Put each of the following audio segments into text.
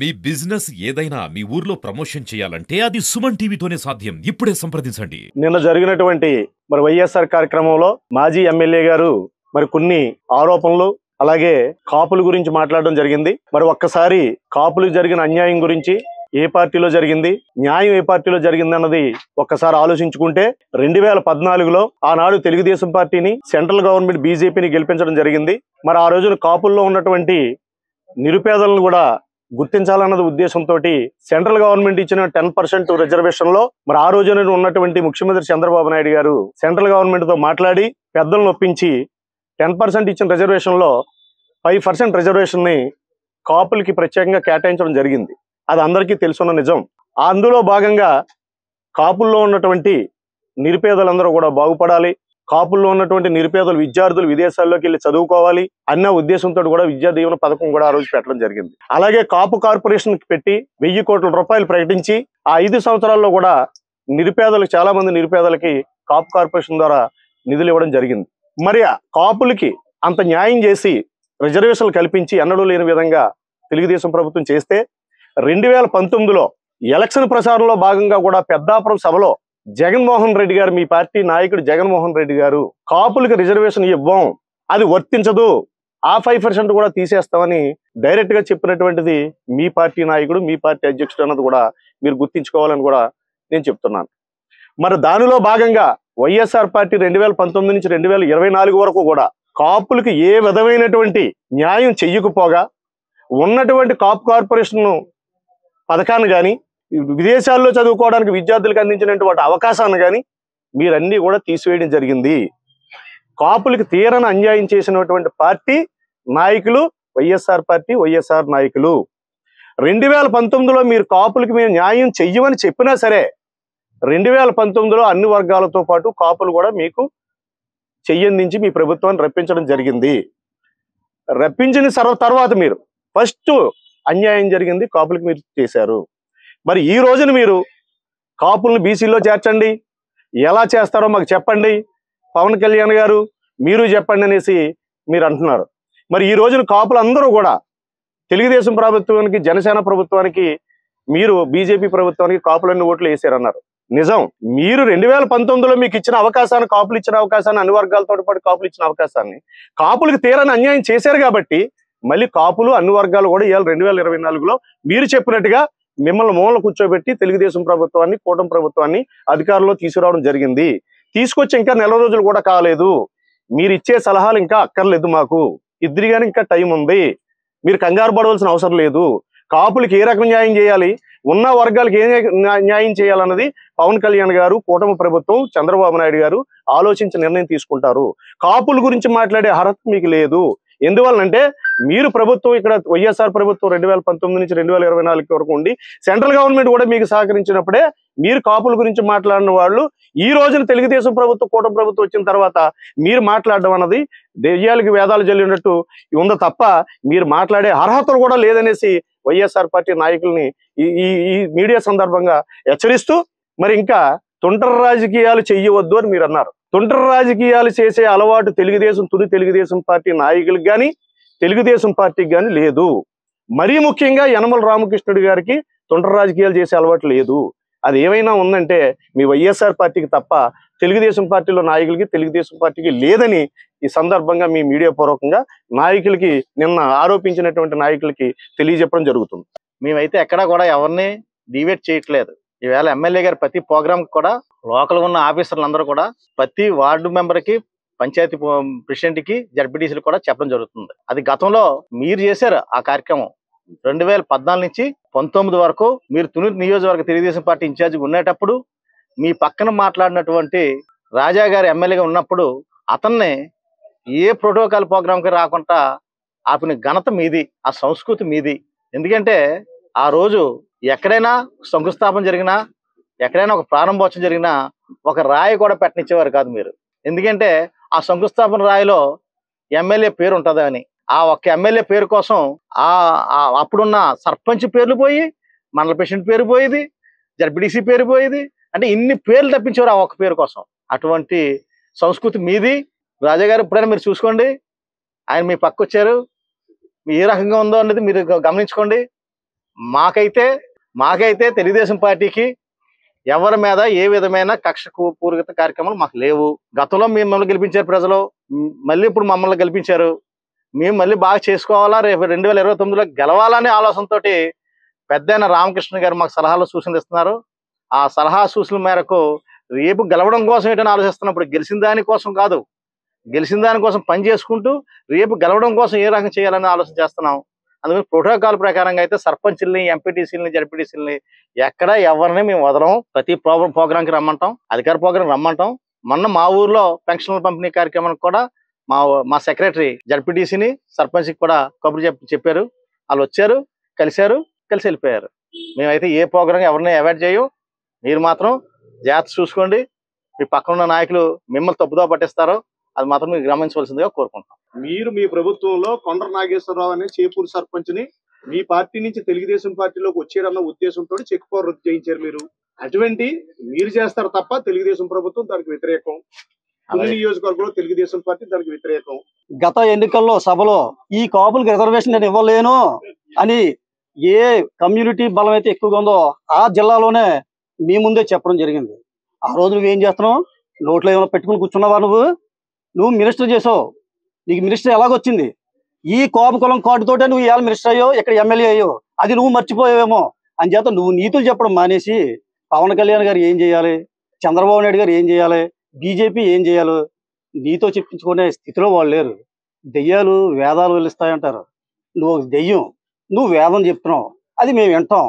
మీ business ఏదైనా మీ ఊర్లో promotion చేయాలంటే అది సుమన్ టీవీతోనే సాధ్యం. ఇప్పుడే సంప్రదించండి. నిన్న జరిగినటువంటి వైఎస్ఆర్ కార్యక్రమంలో మాజీ ఎమ్మెల్యే గారు కొన్ని ఆరోపణలు అలాగే కాపుల గురించి మాట్లాడడం జరిగింది. ఒక్కసారి కాపులకు జరిగిన అన్యాయం గురించి ఏ పార్టీలో జరిగింది, న్యాయం ఏ పార్టీలో జరిగింది అన్నది ఒక్కసారి ఆలోచించుకుంటే 2014లో ఆనాడు తెలుగుదేశం పార్టీని సెంట్రల్ గవర్నమెంట్ బీజేపీని గెలిపించడం జరిగింది. ఆ రోజున కాపుల్లో ఉన్నటువంటి నిరుపేదలను కూడా గుర్తించాలన్నది ఉద్దేశంతో సెంట్రల్ గవర్నమెంట్ ఇచ్చిన 10% రిజర్వేషన్ లో ఆ రోజున ఉన్నటువంటి ముఖ్యమంత్రి చంద్రబాబు నాయుడు గారు సెంట్రల్ గవర్నమెంట్ తో మాట్లాడి పెద్దలను ఒప్పించి 10% ఇచ్చిన రిజర్వేషన్ లో 5% రిజర్వేషన్ ని కాపులకి ప్రత్యేకంగా కేటాయించడం జరిగింది. అది అందరికీ తెలుసున్న నిజం. అందులో భాగంగా కాపుల్లో ఉన్నటువంటి నిరుపేదలందరూ కూడా బాగుపడాలి, కాపుల్లో ఉన్నటువంటి నిరుపేదలు విద్యార్థులు విదేశాల్లోకి వెళ్ళి చదువుకోవాలి అన్న ఉద్దేశంతో కూడా విద్యా దీవెన పథకం కూడా ఆ రోజు పెట్టడం జరిగింది. అలాగే కాపు కార్పొరేషన్ పెట్టి 1000 కోట్ల రూపాయలు ప్రకటించి ఆ 5 సంవత్సరాల్లో కూడా నిరుపేదలకు చాలా మంది నిరుపేదలకి కాపు కార్పొరేషన్ ద్వారా నిధులు ఇవ్వడం జరిగింది. కాపులకి అంత న్యాయం చేసి రిజర్వేషన్లు కల్పించి ఎన్నడూ లేని విధంగా తెలుగుదేశం ప్రభుత్వం చేస్తే 2019లో ఎలక్షన్ ప్రచారంలో భాగంగా కూడా పెద్దాపురం సభలో జగన్మోహన్ రెడ్డి గారు, మీ పార్టీ నాయకుడు జగన్మోహన్ రెడ్డి గారు కాపులకు రిజర్వేషన్ ఇవ్వం, అది వర్తించదు, ఆ 5% కూడా తీసేస్తామని డైరెక్ట్ గా చెప్పినటువంటిది మీ పార్టీ నాయకుడు, మీ పార్టీ అధ్యక్షుడు అన్నది కూడా మీరు గుర్తించుకోవాలని కూడా నేను చెప్తున్నాను. దానిలో భాగంగా వైఎస్ఆర్ పార్టీ 2019 నుంచి 2024 వరకు కూడా కాపులకు ఏ విధమైనటువంటి న్యాయం చెయ్యకపోగా ఉన్నటువంటి కాపు కార్పొరేషన్ పథకాన్ని కానీ విదేశాల్లో చదువుకోవడానికి విద్యార్థులకు అందించినటువంటి అవకాశాన్ని కానీ మీరన్నీ కూడా తీసివేయడం జరిగింది. కాపులకు తీరని అన్యాయం చేసినటువంటి పార్టీ నాయకులు వైఎస్ఆర్ పార్టీ, వైఎస్ఆర్ నాయకులు. 2019లో మీరు కాపులకి మేము న్యాయం చెయ్యమని చెప్పినా సరే 2019లో అన్ని వర్గాలతో పాటు కాపులు కూడా మీకు చెయ్యందించి మీ ప్రభుత్వాన్ని రప్పించడం జరిగింది. రప్పించిన తర్వాత మీరు ఫస్ట్ అన్యాయం జరిగింది కాపులకు మీరు చేశారు. ఈ రోజున మీరు కాపులను బీసీలో చేర్చండి, ఎలా చేస్తారో మాకు చెప్పండి, పవన్ కళ్యాణ్ గారు మీరు చెప్పండి అనేసి మీరు అంటున్నారు. ఈ రోజున కాపులందరూ కూడా తెలుగుదేశం ప్రభుత్వానికి, జనసేన ప్రభుత్వానికి, మీరు బీజేపీ ప్రభుత్వానికి కాపులన్నీ ఓట్లు వేసారన్నారు. నిజం. మీరు 2019లో మీకు ఇచ్చిన అవకాశాన్ని, కాపులు ఇచ్చిన అవకాశాన్ని, అన్ని వర్గాలతో పాటు కాపులు ఇచ్చిన అవకాశాన్ని కాపులకు తీరని అన్యాయం చేశారు కాబట్టి మళ్ళీ కాపులు అన్ని వర్గాలు కూడా ఇవాళ 2024లో మీరు చెప్పినట్టుగా మిమ్మల్ని మూల కూర్చోబెట్టి తెలుగుదేశం ప్రభుత్వాన్ని, కూటమి ప్రభుత్వాన్ని అధికారంలో తీసుకురావడం జరిగింది. తీసుకొచ్చి ఇంకా నెల రోజులు కూడా కాలేదు. మీరు ఇచ్చే సలహాలు ఇంకా అక్కర్లేదు, మాకు ఇద్దరిగానే ఇంకా టైం ఉంది, మీరు కంగారు పడవలసిన అవసరం లేదు. కాపులకి ఏ రకం న్యాయం చేయాలి, ఉన్న వర్గాలకు ఏ న్యాయం చేయాలన్నది పవన్ కళ్యాణ్ గారు, కూటమి ప్రభుత్వం, చంద్రబాబు నాయుడు గారు ఆలోచించి నిర్ణయం తీసుకుంటారు. కాపుల గురించి మాట్లాడే అర్హత మీకు లేదు. ఎందువల్లంటే మీరు ప్రభుత్వం, ఇక్కడ వైఎస్ఆర్ ప్రభుత్వం 2019 నుంచి 2024 వరకు ఉండి సెంట్రల్ గవర్నమెంట్ కూడా మీకు సహకరించినప్పుడే మీరు కాపుల గురించి మాట్లాడిన వాళ్ళు ఈ రోజున తెలుగుదేశం ప్రభుత్వం, కూటమి ప్రభుత్వం వచ్చిన తర్వాత మీరు మాట్లాడడం అన్నది దెయ్యాలకి వేదాలు జల్లినట్టు ఉంది తప్ప మీరు మాట్లాడే అర్హతలు కూడా లేదనేసి వైఎస్ఆర్ పార్టీ నాయకుల్ని ఈ మీడియా సందర్భంగా హెచ్చరిస్తూ ఇంకా తుంటర రాజకీయాలు చెయ్యవద్దు అని మీరు అన్నారు. తుంటర రాజకీయాలు చేసే అలవాటు తెలుగుదేశం పార్టీ నాయకులకు కానీ, తెలుగుదేశం పార్టీకి కానీ లేదు. మరీ ముఖ్యంగా యనమల రామకృష్ణుడి గారికి తుంటర రాజకీయాలు చేసే అలవాటు లేదు. అది ఏమైనా ఉందంటే మీ వైఎస్ఆర్ పార్టీకి తప్ప తెలుగుదేశం పార్టీలో నాయకులకి, తెలుగుదేశం పార్టీకి లేదని ఈ సందర్భంగా మీ మీడియా పూర్వకంగా నాయకులకి, నిన్న ఆరోపించినటువంటి నాయకులకి తెలియజెప్పడం జరుగుతుంది. మేమైతే ఎక్కడా కూడా ఎవరిని డివేట్ చేయట్లేదు. ఈవేళ ఎమ్మెల్యే గారు ప్రతి ప్రోగ్రామ్ కూడా లోకల్ ఉన్న ఆఫీసర్లందరూ కూడా ప్రతి వార్డు మెంబర్కి, పంచాయతీ ప్రెసిడెంట్ కి, జడ్పీటీసీలు కూడా చెప్పడం జరుగుతుంది. అది గతంలో మీరు చేశారు ఆ కార్యక్రమం. 2014 నుంచి 19 వరకు మీరు తుని నియోజకవర్గ తెలుగుదేశం పార్టీ ఇన్ఛార్జిగా ఉండేటప్పుడు మీ పక్కన మాట్లాడినటువంటి రాజా గారు ఎమ్మెల్యేగా ఉన్నప్పుడు అతన్ని ఏ ప్రోటోకాల్ ప్రోగ్రామ్కి రాకుండా ఆపిన ఘనత మీది, ఆ సంస్కృతి మీది. ఎందుకంటే ఆ రోజు ఎక్కడైనా శంకుస్థాపన జరిగినా, ఎక్కడైనా ఒక ప్రారంభోత్సవం జరిగినా ఒక రాయి కూడా పెట్టనిచ్చేవారు కాదు మీరు. ఎందుకంటే ఆ శంకుస్థాపన రాయిలో ఎమ్మెల్యే పేరు ఉంటుందని, ఆ ఒక్క ఎమ్మెల్యే పేరు కోసం అప్పుడున్న సర్పంచ్ పేర్లు పోయి, మండల ప్రెసిడెంట్ పేరు పోయేది, జడ్పీటీసీ పేరు పోయేది, అంటే ఇన్ని పేర్లు తప్పించేవారు ఆ ఒక్క పేరు కోసం. అటువంటి సంస్కృతి మీది. రాజాగారు ఎప్పుడైనా మీరు చూసుకోండి, ఆయన మీ పక్క వచ్చారు, ఏ రకంగా ఉందో అనేది మీరు గమనించుకోండి. మాకైతే తెలుగుదేశం పార్టీకి ఎవరి మీద ఏ విధమైన కక్ష పూరిత కార్యక్రమాలు మాకు లేవు. గతంలో మిమ్మల్ని గెలిపించారు ప్రజలు, మళ్ళీ ఇప్పుడు మమ్మల్ని గెలిపించారు. మేము మళ్ళీ బాగా చేసుకోవాలా, రేపు 2029లో గెలవాలనే ఆలోచనతో పెద్దయిన రామకృష్ణ గారు మాకు సలహాలు సూచనలు ఇస్తున్నారు. ఆ సలహా సూచనల మేరకు రేపు గెలవడం కోసం ఏంటని ఆలోచిస్తున్నప్పుడు గెలిచిన దానికోసం కాదు, గెలిచిన దానికోసం పని చేసుకుంటూ రేపు గెలవడం కోసం ఏ రకంగా చేయాలని ఆలోచన చేస్తున్నాం. అందుకని ప్రోటోకాల్ ప్రకారంగా అయితే సర్పంచుల్ని, ఎంపీటీసీలని, జడ్పీటీసీలని ఎక్కడ ఎవరిని మేము వదలం. ప్రతి ప్రోగ్రాంకి రమ్మంటాం, అధికార ప్రోగ్రాం రమ్మంటాం. మొన్న మా ఊర్లో పెన్షన్ల పంపిణీ కార్యక్రమానికి కూడా మా సెక్రటరీ జడ్పీటీసీని, సర్పంచ్కి కూడా కబురు చెప్పారు. వాళ్ళు వచ్చారు, కలిసి వెళ్ళిపోయారు. మేమైతే ఏ ప్రోగ్రాం ఎవరిని అవాయిడ్ చేయం. మీరు మాత్రం జాగ్రత్త చూసుకోండి. మీ పక్కన ఉన్న నాయకులు మిమ్మల్ని తప్పుదో పట్టిస్తారో అది మాత్రం మీరు గమనించవలసిందిగా కోరుకుంటాం. మీరు మీ ప్రభుత్వంలో కొండ్ర నాగేశ్వరరావు అనే చేపూరు సర్పంచ్ని మీ పార్టీ నుంచి తెలుగుదేశం పార్టీలోకి వచ్చారన్న ఉద్దేశంతో చెక్ పవర్ రద్దు చేయించారు. అటువంటి మీరు చేస్తారు తప్ప తెలుగుదేశం ప్రభుత్వం దానికి వ్యతిరేకం. నియోజకవర్గంలో తెలుగుదేశం పార్టీ దానికి వ్యతిరేకం. గత ఎన్నికల్లో సభలో ఈ కాపులకు రిజర్వేషన్ నేను ఇవ్వలేను అని ఏ కమ్యూనిటీ బలం అయితే ఎక్కువగా ఉందో ఆ జిల్లాలోనే మీ ముందే చెప్పడం జరిగింది. ఆ రోజు నువ్వేం చేస్తున్నావు? నోట్లో ఏమైనా పెట్టుకుని కూర్చున్నావా? నువ్వు మినిస్టర్ చేసావు, నీకు మినిస్టర్ ఎలాగొచ్చింది? ఈ కోప కులం కార్డుతోటే నువ్వు ఇవాళ మినిస్టర్ అయ్యో, ఇక్కడ ఎమ్మెల్యే అయ్యో. అది నువ్వు మర్చిపోయావేమో అని చేత నువ్వు నీతులు చెప్పడం మానేసి పవన్ కళ్యాణ్ గారు ఏం చేయాలి, చంద్రబాబు నాయుడు గారు ఏం చేయాలి, బీజేపీ ఏం చేయాలో నీతో చెప్పించుకునే స్థితిలో వాళ్ళు లేరు. దెయ్యాలు వేదాలు వెలుస్తాయంటారు. నువ్వు దెయ్యం, నువ్వు వేదం చెప్తున్నావు, అది మేము వింటాం.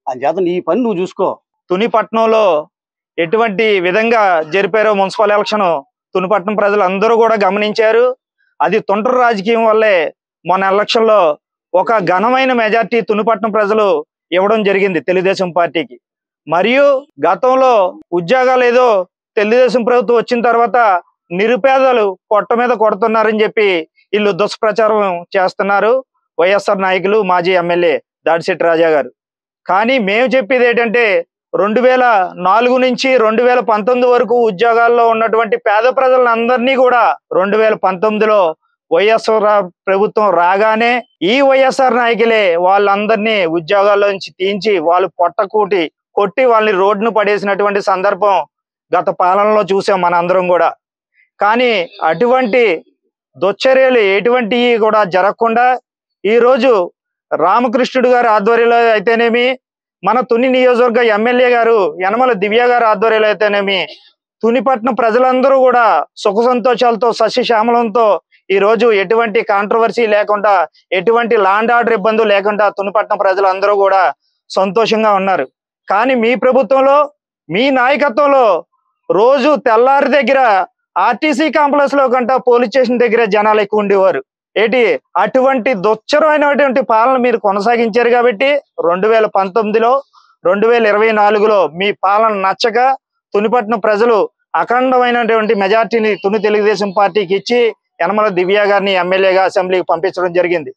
అని చేత నీ పని నువ్వు చూసుకో. తునిపట్నంలో ఎటువంటి విధంగా జరిపారో మున్సిపల్ ఎలక్షన్ తునిపట్నం ప్రజలు అందరూ కూడా గమనించారు. అది తొంటరి రాజకీయం వల్లే మొన్న ఎలక్షన్ లో ఒక ఘనమైన మెజార్టీ తునిపట్నం ప్రజలు ఇవ్వడం జరిగింది తెలుగుదేశం పార్టీకి. మరియు గతంలో ఉద్యోగాలు ఏదో తెలుగుదేశం ప్రభుత్వం వచ్చిన తర్వాత నిరుపేదలు పొట్ట మీద కొడుతున్నారని చెప్పి వీళ్ళు దుష్ప్రచారం చేస్తున్నారు వైఎస్ఆర్ నాయకులు, మాజీ ఎమ్మెల్యే దాడిశెట్టి రాజా గారు. కానీ మేము చెప్పేది ఏంటంటే 2004 నుంచి 2019 వరకు ఉద్యోగాల్లో ఉన్నటువంటి పేద ప్రజలందరినీ కూడా 2019లో వైఎస్ఆర్ ప్రభుత్వం రాగానే ఈ వైఎస్ఆర్ నాయకులే వాళ్ళందరినీ ఉద్యోగాల్లో నుంచి తీయించి వాళ్ళు పొట్టకూటి కొట్టి వాళ్ళని రోడ్డును పడేసినటువంటి సందర్భం గత పాలనలో చూసాం మనందరం కూడా. కానీ అటువంటి దుశ్చర్యలు ఎటువంటివి కూడా జరగకుండా ఈరోజు రామకృష్ణుడు గారి ఆధ్వర్యంలో అయితేనేమి, మన తుని నియోజకవర్గ ఎమ్మెల్యే గారు యనమల దివ్య గారి ఆధ్వర్యంలో అయితేనేమి తునిపట్నం ప్రజలందరూ కూడా సుఖ సంతోషాలతో సస్యశ్యామలంతో ఈ రోజు ఎటువంటి కాంట్రవర్సీ లేకుండా, ఎటువంటి లాండ్ ఆర్డర్ ఇబ్బందులు లేకుండా తునిపట్నం ప్రజలందరూ కూడా సంతోషంగా ఉన్నారు. కానీ మీ ప్రభుత్వంలో, మీ నాయకత్వంలో రోజు తెల్లారి దగ్గర ఆర్టీసీ కాంప్లెక్స్ లో కంటే పోలీస్ స్టేషన్ దగ్గర జనాలు ఎక్కువ ఉండేవారు. అటువంటి దుశ్చరమైనటువంటి పాలన మీరు కొనసాగించారు కాబట్టి 2019లో 2024లో మీ పాలన నచ్చక తునిపట్నం ప్రజలు అఖండమైనటువంటి మెజార్టీని తుని తెలుగుదేశం పార్టీకి ఇచ్చి యనమల దివ్య గారిని ఎమ్మెల్యేగా అసెంబ్లీకి పంపించడం జరిగింది.